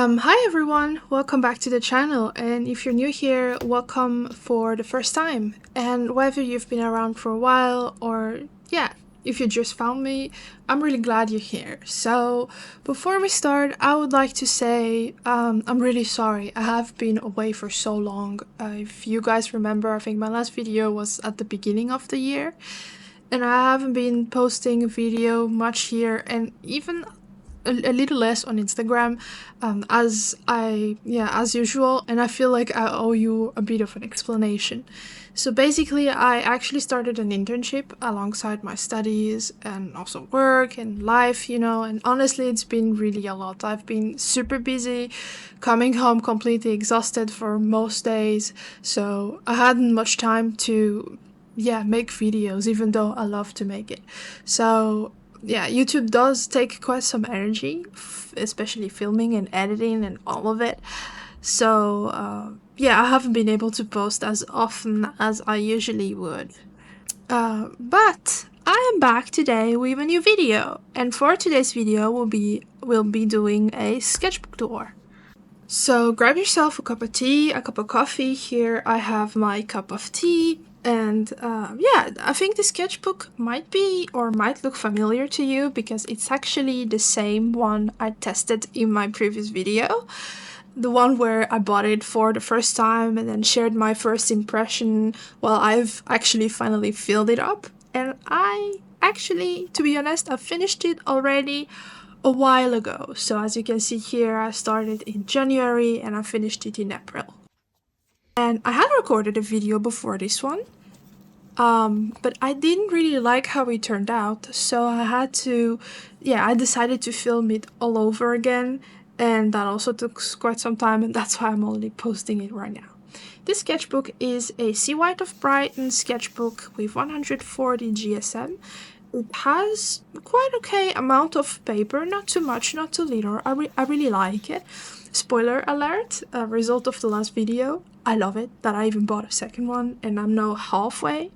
Hi everyone, welcome back to the channel, and if you're new here, welcome for the first time. And whether you've been around for a while or if you just found me, I'm really glad you're here. So before we start, I would like to say I'm really sorry. I have been away for so long. If you guys remember, I think my last video was at the beginning of the year, and I haven't been posting a video much here, and even a little less on Instagram, as usual, and I feel like I owe you a bit of an explanation. So basically, I actually started an internship alongside my studies and also work and life, and honestly, it's been really a lot. I've been super busy, coming home completely exhausted for most days, so I hadn't much time to make videos, even though I love to make it. So YouTube does take quite some energy, especially filming and editing and all of it. So I haven't been able to post as often as I usually would. But I am back today with a new video, and for today's video we'll be doing a sketchbook tour. So grab yourself a cup of tea, a cup of coffee. Here I have my cup of tea. And I think the sketchbook might be or might look familiar to you because it's actually the same one I tested in my previous video. The one where I bought it for the first time and then shared my first impression. Well, I've actually finally filled it up. And to be honest, I finished it already a while ago. So as you can see here, I started in January and I finished it in April. And I had recorded a video before this one, but I didn't really like how it turned out, so I decided to film it all over again, and that also took quite some time, and that's why I'm only posting it right now. This sketchbook is a Sea White of Brighton sketchbook with 140 GSM. It has quite okay amount of paper, not too much, not too little. I really like it. Spoiler alert, a result of the last video. I love it, that I even bought a second one and I'm now halfway.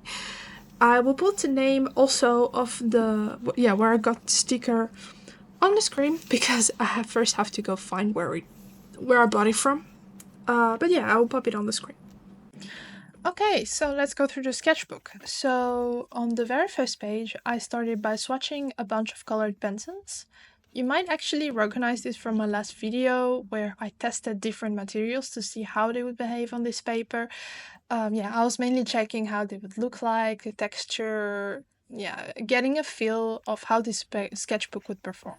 I will put the name also of where I got the sticker on the screen because I first have to go find where I bought it from. I will pop it on the screen. Okay, so let's go through the sketchbook. So on the very first page, I started by swatching a bunch of colored pencils. You might actually recognize this from my last video where I tested different materials to see how they would behave on this paper. I was mainly checking how they would look like, the texture, getting a feel of how this sketchbook would perform.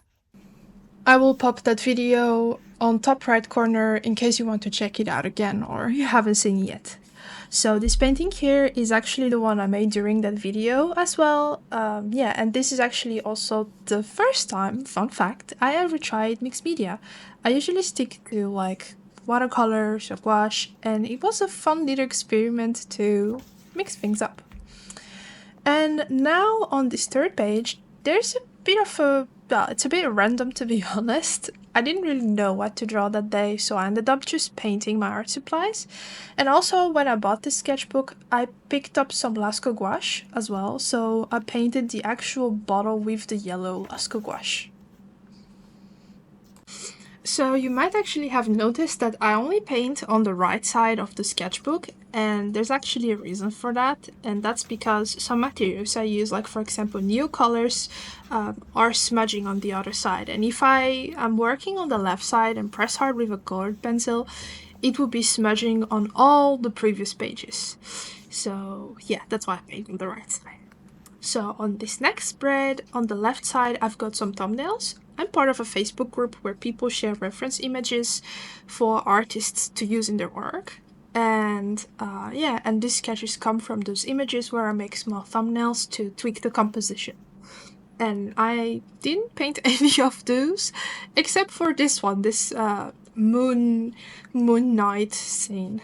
I will pop that video on top right corner in case you want to check it out again or you haven't seen it yet. So this painting here is actually the one I made during that video as well. And this is actually also the first time, fun fact, I ever tried mixed media. I usually stick to like watercolors or gouache, and it was a fun little experiment to mix things up. And now on this third page, there's a bit of it's a bit random, to be honest. I didn't really know what to draw that day, so I ended up just painting my art supplies. And also, when I bought this sketchbook, I picked up some Lasco gouache as well, so I painted the actual bottle with the yellow Lasco gouache. So you might actually have noticed that I only paint on the right side of the sketchbook, and there's actually a reason for that, and that's because some materials I use, like for example new colors, are smudging on the other side, and if I am working on the left side and press hard with a colored pencil, it will be smudging on all the previous pages. So yeah, that's why I paint on the right side. So on this next spread, on the left side, I've got some thumbnails. I'm part of a Facebook group where people share reference images for artists to use in their work. And and these sketches come from those images where I make small thumbnails to tweak the composition. And I didn't paint any of those, except for this one, this moon night scene.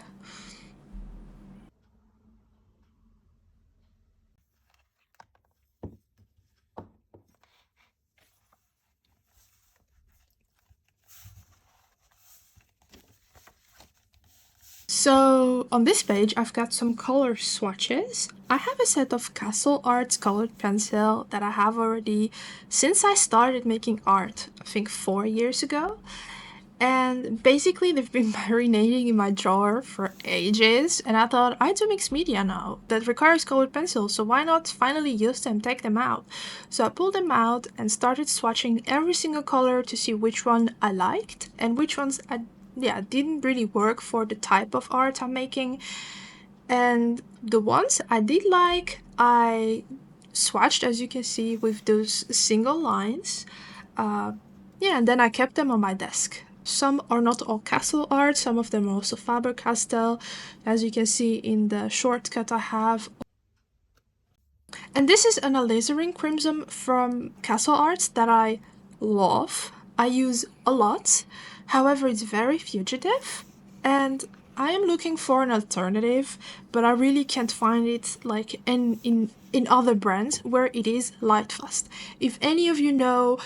So on this page, I've got some color swatches. I have a set of Castle Arts colored pencil that I have already since I started making art, I think 4 years ago. And basically they've been marinating in my drawer for ages, and I thought, I do mixed media now that requires colored pencils, so why not finally use them, take them out? So I pulled them out and started swatching every single color to see which one I liked and which ones didn't really work for the type of art I'm making. And the ones I did like, I swatched, as you can see, with those single lines. And then I kept them on my desk. Some are not all castle art, some of them are also Faber-Castell, as you can see in the shortcut I have. And this is an alizarin crimson from Castle Arts that I love. I use a lot, however it's very fugitive, and I am looking for an alternative, but I really can't find it like in other brands where it is light fast. If any of you know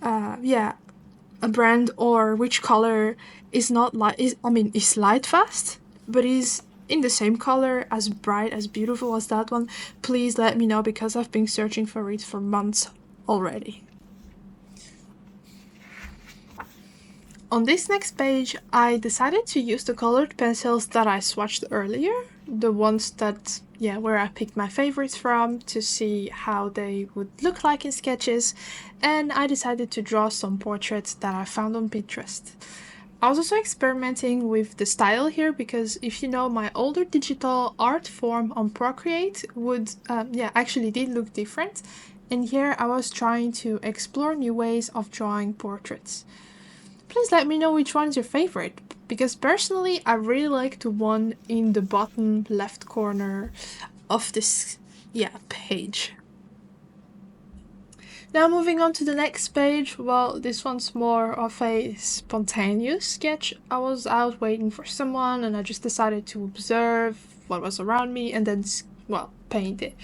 a brand or which color is not is light fast but is in the same color, as bright, as beautiful as that one, please let me know, because I've been searching for it for months already. On this next page, I decided to use the colored pencils that I swatched earlier, the ones that, where I picked my favorites from to see how they would look like in sketches, and I decided to draw some portraits that I found on Pinterest. I was also experimenting with the style here, because if you know, my older digital art form on Procreate would, actually did look different, and here I was trying to explore new ways of drawing portraits. Please let me know which one is your favorite, because personally I really like the one in the bottom left corner of this page. Now moving on to the next page, well, this one's more of a spontaneous sketch. I was out waiting for someone and I just decided to observe what was around me and then, paint it.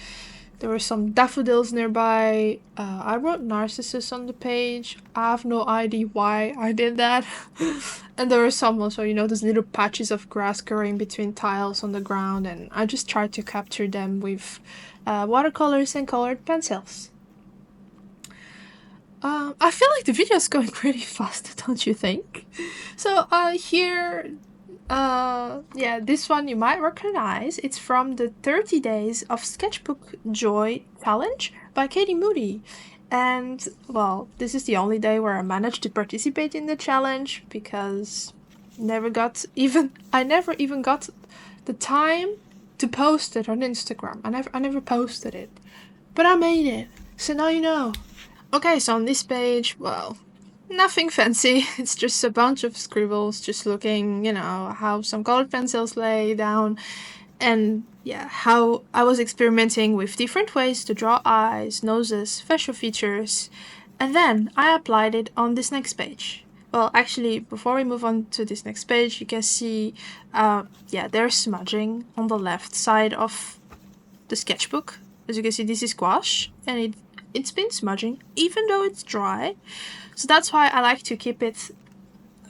There were some daffodils nearby. I wrote Narcissus on the page. I have no idea why I did that. And there were some also, those little patches of grass growing between tiles on the ground, and I just tried to capture them with watercolors and colored pencils. I feel like the video is going pretty fast, don't you think? So here, this one you might recognize. It's from the 30 Days of Sketchbook Joy Challenge by Katie Moody. And, well, this is the only day where I managed to participate in the challenge, because I never even got the time to post it on Instagram. I never posted it. But I made it, so now you know. Okay, so on this page, well, nothing fancy. It's just a bunch of scribbles, just looking, how some colored pencils lay down, and how I was experimenting with different ways to draw eyes, noses, facial features, and then I applied it on this next page. Well, actually, before we move on to this next page, you can see, there's smudging on the left side of the sketchbook. As you can see, this is gouache, and it's been smudging, even though it's dry. So that's why I like to keep it,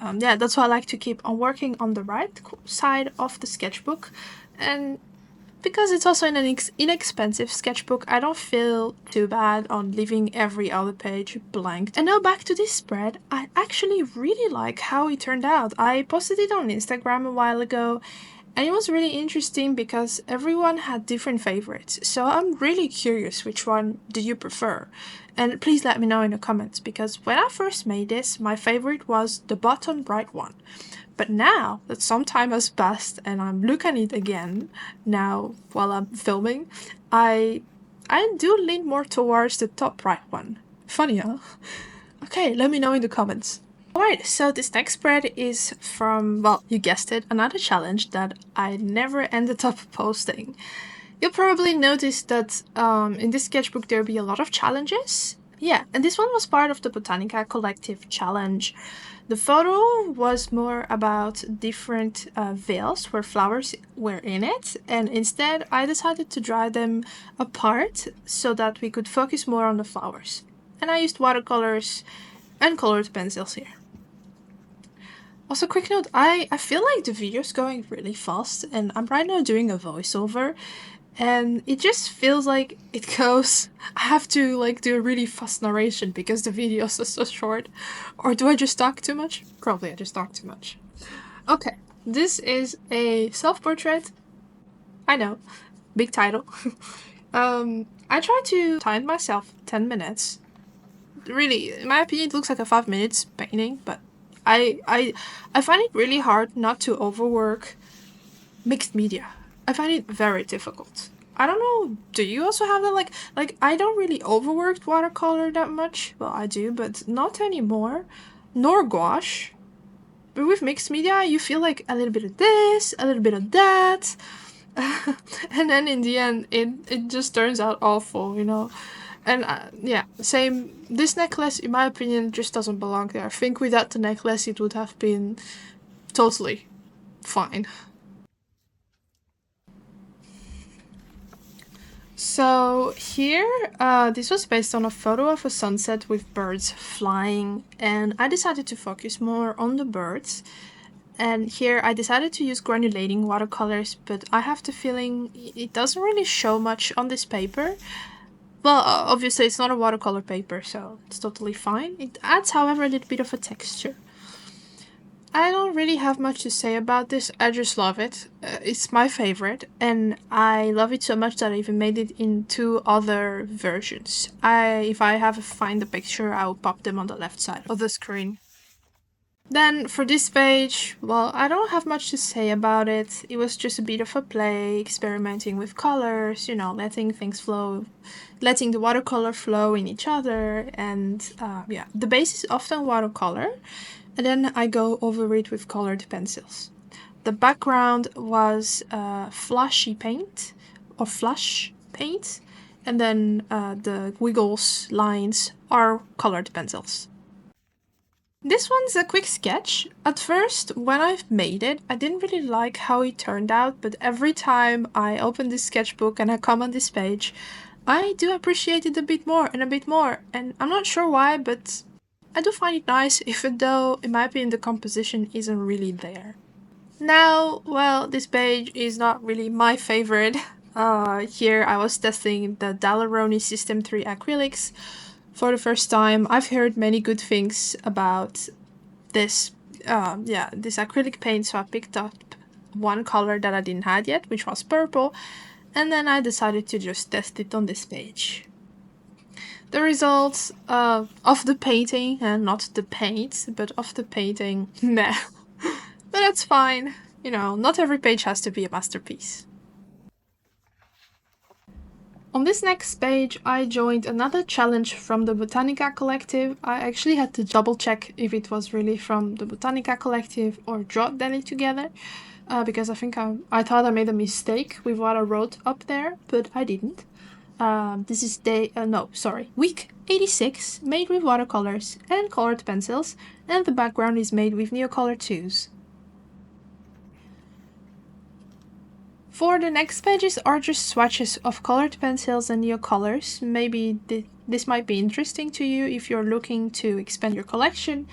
that's why I like to keep on working on the right side of the sketchbook. And because it's also an inexpensive sketchbook, I don't feel too bad on leaving every other page blank. And now back to this spread. I actually really like how it turned out. I posted it on Instagram a while ago, and it was really interesting because everyone had different favorites. So I'm really curious, which one do you prefer? And please let me know in the comments, because when I first made this, my favorite was the bottom right one. But now that some time has passed and I'm looking at it again now while I'm filming, I do lean more towards the top right one. Funny, huh? Okay, let me know in the comments. Alright, so this next spread is from, well, you guessed it, another challenge that I never ended up posting. You'll probably notice that in this sketchbook there'll be a lot of challenges. Yeah, and this one was part of the Botanica Collective challenge. The photo was more about different veils where flowers were in it, and instead I decided to draw them apart so that we could focus more on the flowers. And I used watercolors and colored pencils here. Also, quick note, I feel like the video is going really fast, and I'm right now doing a voiceover, and it just feels like it goes. I have to like do a really fast narration because the videos are so short. Or do I just talk too much? Probably I just talk too much. Okay, this is a self-portrait. I know, big title. I try to time myself 10 minutes. Really, in my opinion, it looks like a 5 minutes painting, but I find it really hard not to overwork mixed media. I find it very difficult. I don't know, do you also have that? Like I don't really overwork watercolor that much. Well, I do, but not anymore. Nor gouache. But with mixed media, you feel like a little bit of this, a little bit of that. And then in the end, it just turns out awful, you know? And yeah, same. This necklace, in my opinion, just doesn't belong there. I think without the necklace, it would have been totally fine. So here, this was based on a photo of a sunset with birds flying, and I decided to focus more on the birds. And here I decided to use granulating watercolors, but I have the feeling it doesn't really show much on this paper. Well, obviously it's not a watercolor paper, so it's totally fine. It adds, however, a little bit of a texture. I don't really have much to say about this. I just love it. It's my favorite, and I love it so much that I even made it in 2 other versions. If I have to find the picture, I will pop them on the left side of the screen. Then for this page, well, I don't have much to say about it. It was just a bit of a play, experimenting with colors, you know, letting things flow, letting the watercolor flow in each other, and yeah, the base is often watercolor, and then I go over it with colored pencils. The background was flashy paint, or flash paint, and then the wiggles, lines are colored pencils. This one's a quick sketch. At first, when I made it, I didn't really like how it turned out, but every time I open this sketchbook and I come on this page, I do appreciate it a bit more, and I'm not sure why, but I do find it nice, even though, in my opinion, the composition isn't really there. Now, well, this page is not really my favorite. Here I was testing the Daleroni System 3 acrylics for the first time. I've heard many good things about this, this acrylic paint, so I picked up one color that I didn't have yet, which was purple, and then I decided to just test it on this page. The results of the painting, and not the paint, but of the painting, meh. But that's fine. You know, not every page has to be a masterpiece. On this next page, I joined another challenge from the Botanica Collective. I actually had to double check if it was really from the Botanica Collective or Draw Daily together, because I think I thought I made a mistake with what I wrote up there, but I didn't. This is week 86, made with watercolors and colored pencils, and the background is made with Neocolor 2s. For the next pages are just swatches of colored pencils and Neocolors. Maybe this might be interesting to you if you're looking to expand your collection.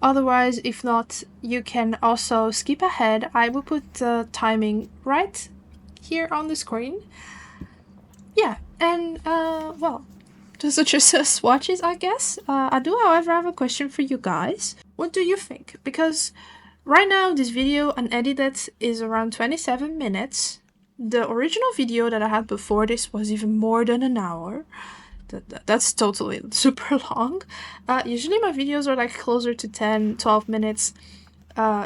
Otherwise, if not, you can also skip ahead. I will put the timing right here on the screen. Yeah, and well, those are just swatches, I guess. I do, however, have a question for you guys. What do you think? Because right now, this video unedited is around 27 minutes. The original video that I had before this was even more than an hour. That's totally super long. Usually my videos are like closer to 10, 12 minutes.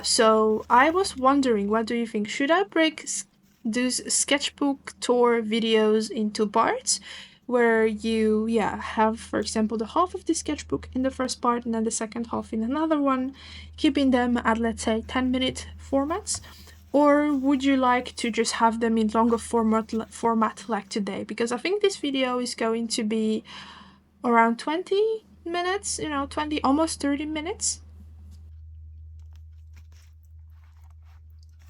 So I was wondering, what do you think? Should I break those sketchbook tour videos into parts? Where you, have, for example, the half of the sketchbook in the first part and then the second half in another one, keeping them at, let's say, 10-minute formats? Or would you like to just have them in longer format like today? Because I think this video is going to be around 20 minutes, 20, almost 30 minutes.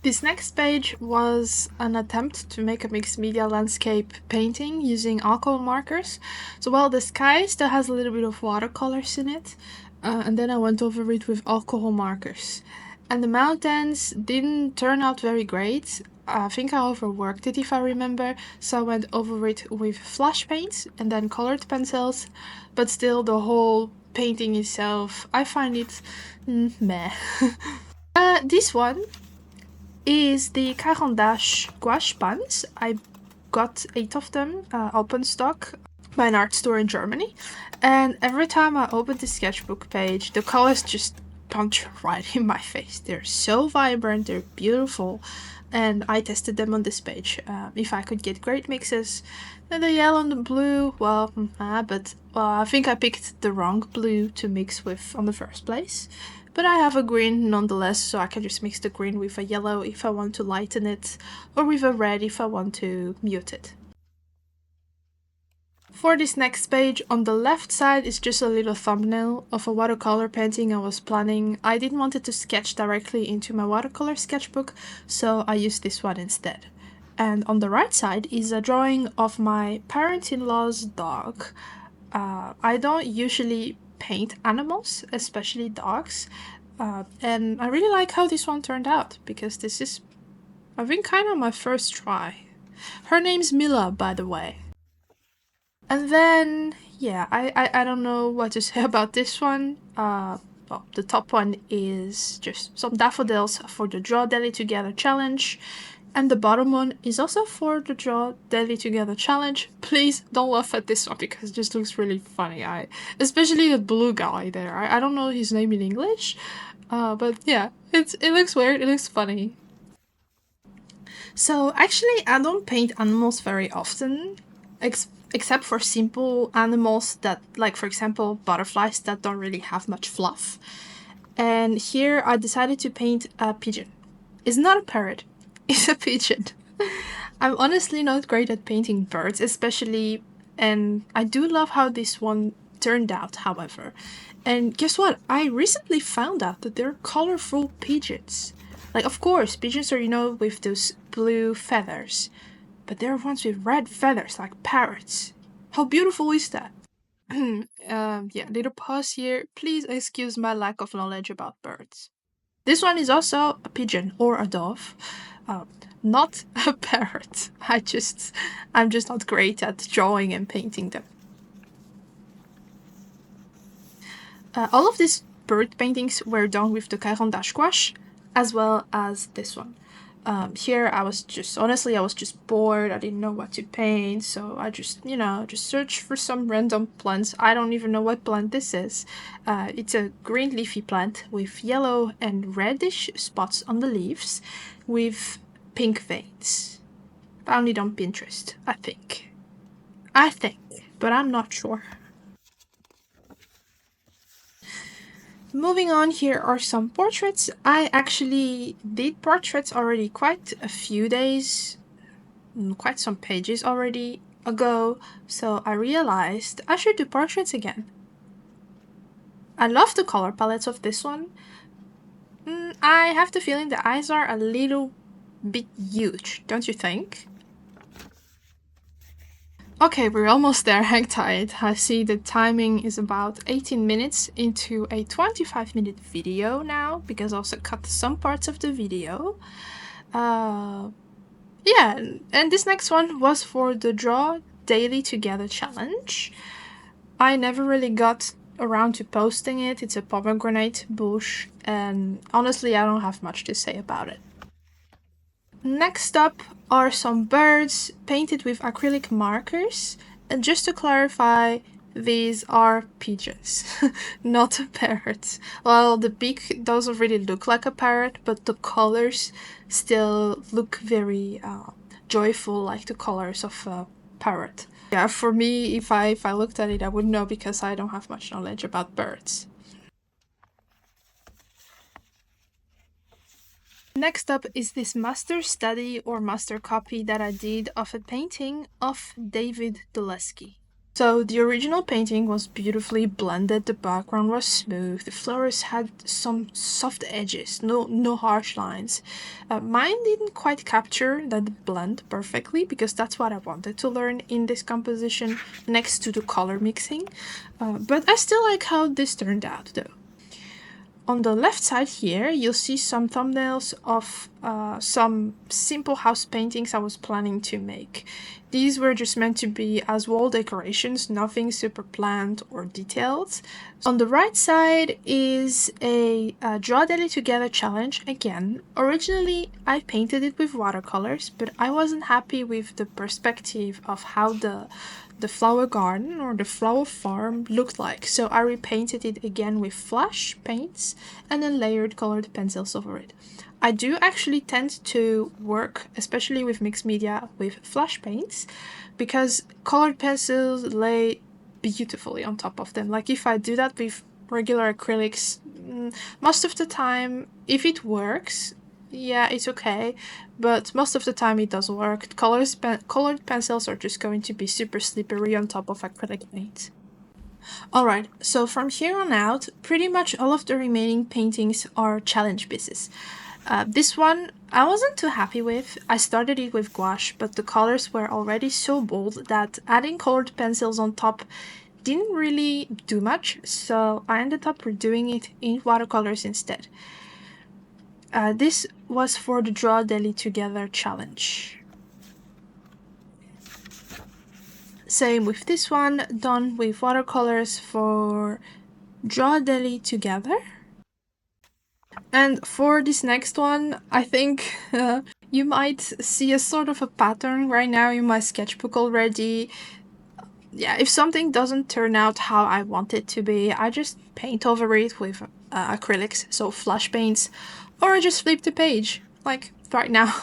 This next page was an attempt to make a mixed media landscape painting using alcohol markers. So while the sky still has a little bit of watercolors in it, and then I went over it with alcohol markers. And the mountains didn't turn out very great. I think I overworked it if I remember, so I went over it with flash paints and then colored pencils, but still the whole painting itself, I find it meh. This one is the Caran d'Ache gouache pans. I got 8 of them, open stock, by an art store in Germany, and every time I open the sketchbook page, the colors just punch right in my face. They're so vibrant, they're beautiful, and I tested them on this page. If I could get great mixes, then the yellow and the blue, well, but I think I picked the wrong blue to mix with on the first place. But I have a green nonetheless, so I can just mix the green with a yellow if I want to lighten it, or with a red if I want to mute it. For this next page, on the left side is just a little thumbnail of a watercolor painting I was planning. I didn't want it to sketch directly into my watercolor sketchbook, so I used this one instead. And on the right side is a drawing of my parent-in-law's dog. I don't usually paint animals, especially dogs, and I really like how this one turned out, because this is, I think, kind of my first try. Her name's Mila, by the way. And then, yeah, I don't know what to say about this one. Well, the top one is just some daffodils for the Draw Daily Together challenge. And the bottom one is also for the Draw Daily Together challenge. Please don't laugh at this one because it just looks really funny. Especially the blue guy there. I don't know his name in English. But yeah, it looks weird, it looks funny. So actually I don't paint animals very often. Except for simple animals that, like for example, butterflies that don't really have much fluff. And here I decided to paint a pigeon. It's not a parrot, it's a pigeon. I'm honestly not great at painting birds, especially, and I do love how this one turned out, however. And guess what? I recently found out that they're colorful pigeons. Like, of course, pigeons are, with those blue feathers. But there are ones with red feathers, like parrots. How beautiful is that? Yeah, little pause here. Please excuse my lack of knowledge about birds. This one is also a pigeon or a dove. Not a parrot. I'm just not great at drawing and painting them. All of these bird paintings were done with the Caran d'Ache gouache, as well as this one. Here I was just bored. I didn't know what to paint, so I just searched for some random plants. I don't even know what plant this is. It's a green leafy plant with yellow and reddish spots on the leaves with pink veins. Found it on Pinterest, I think, but I'm not sure. Moving on, here are some portraits. I actually did portraits already quite a few days, quite some pages already ago, so I realized I should do portraits again. I love the color palettes of this one. I have the feeling the eyes are a little bit huge, don't you think? Okay, we're almost there, hang tight. I see the timing is about 18 minutes into a 25-minute video now, because I also cut some parts of the video. Yeah, and this next one was for the Draw Daily Together challenge. I never really got around to posting it. It's a pomegranate bush, and honestly I don't have much to say about it. Next up are some birds painted with acrylic markers, and just to clarify, these are pigeons, not parrots. Well, the beak doesn't really look like a parrot, but the colors still look very joyful, like the colors of a parrot. Yeah, for me, if I looked at it, I wouldn't know because I don't have much knowledge about birds. Next up is this master study or master copy that I did of a painting of David Dulesky. So the original painting was beautifully blended, the background was smooth, the flowers had some soft edges, no harsh lines. Mine didn't quite capture that blend perfectly because that's what I wanted to learn in this composition next to the color mixing, but I still like how this turned out though. On the left side here, you'll see some thumbnails of some simple house paintings I was planning to make. These were just meant to be as wall decorations, nothing super planned or detailed. On the right side is a Draw Daily Together challenge again. Originally, I painted it with watercolors, but I wasn't happy with the perspective of how the flower garden or the flower farm looked like, so I repainted it again with flash paints and then layered colored pencils over it. I do actually tend to work, especially with mixed media, with flash paints because colored pencils lay beautifully on top of them. Like if I do that with regular acrylics, most of the time, if it works, yeah, it's okay, but most of the time it doesn't work. Colored pencils are just going to be super slippery on top of acrylic paint. Alright, so from here on out, pretty much all of the remaining paintings are challenge pieces. This one I wasn't too happy with. I started it with gouache, but the colors were already so bold that adding colored pencils on top didn't really do much, so I ended up redoing it in watercolors instead. This was for the Draw Daily Together challenge. Same with this one, done with watercolors for Draw Daily Together. And for this next one, I think you might see a sort of a pattern right now in my sketchbook already. Yeah, if something doesn't turn out how I want it to be, I just paint over it with acrylics, so flash paints, or I just flip the page, like right now,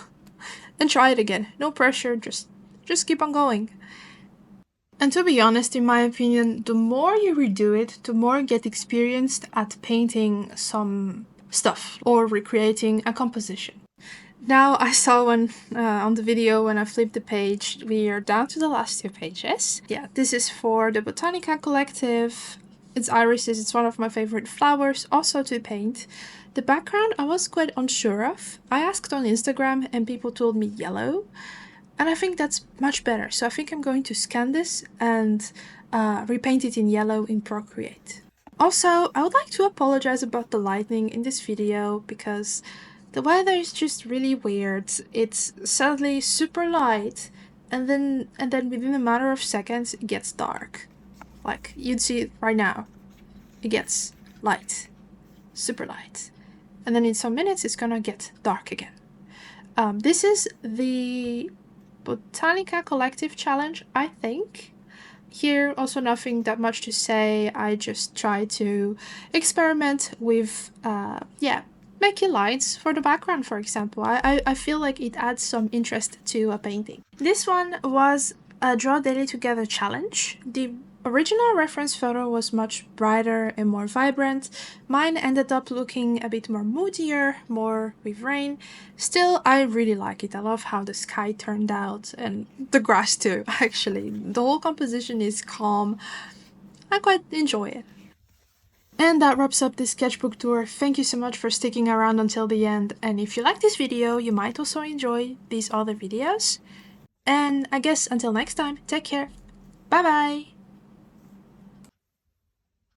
and try it again. No pressure, just keep on going. And to be honest, in my opinion, the more you redo it, the more you get experienced at painting some stuff or recreating a composition. Now I saw one on the video when I flipped the page, we are down to the last 2 pages. Yeah, this is for the Botanica Collective. It's irises, it's one of my favorite flowers, also to paint. The background I was quite unsure of. I asked on Instagram and people told me yellow. And I think that's much better. So I think I'm going to scan this and repaint it in yellow in Procreate. Also, I would like to apologize about the lighting in this video because the weather is just really weird. It's suddenly super light and then within a matter of seconds it gets dark. Like you'd see it right now. It gets light, super light. And then in some minutes it's gonna get dark again. This is the Botanica Collective challenge, I think. Here, also nothing that much to say. I just try to experiment with, making lights for the background, for example. I feel like it adds some interest to a painting. This one was a Draw Daily Together challenge. The original reference photo was much brighter and more vibrant. Mine ended up looking a bit more moodier, more with rain. Still, I really like it. I love how the sky turned out and the grass too, actually. The whole composition is calm. I quite enjoy it. And that wraps up this sketchbook tour. Thank you so much for sticking around until the end. And if you like this video, you might also enjoy these other videos. And I guess until next time, take care. Bye bye!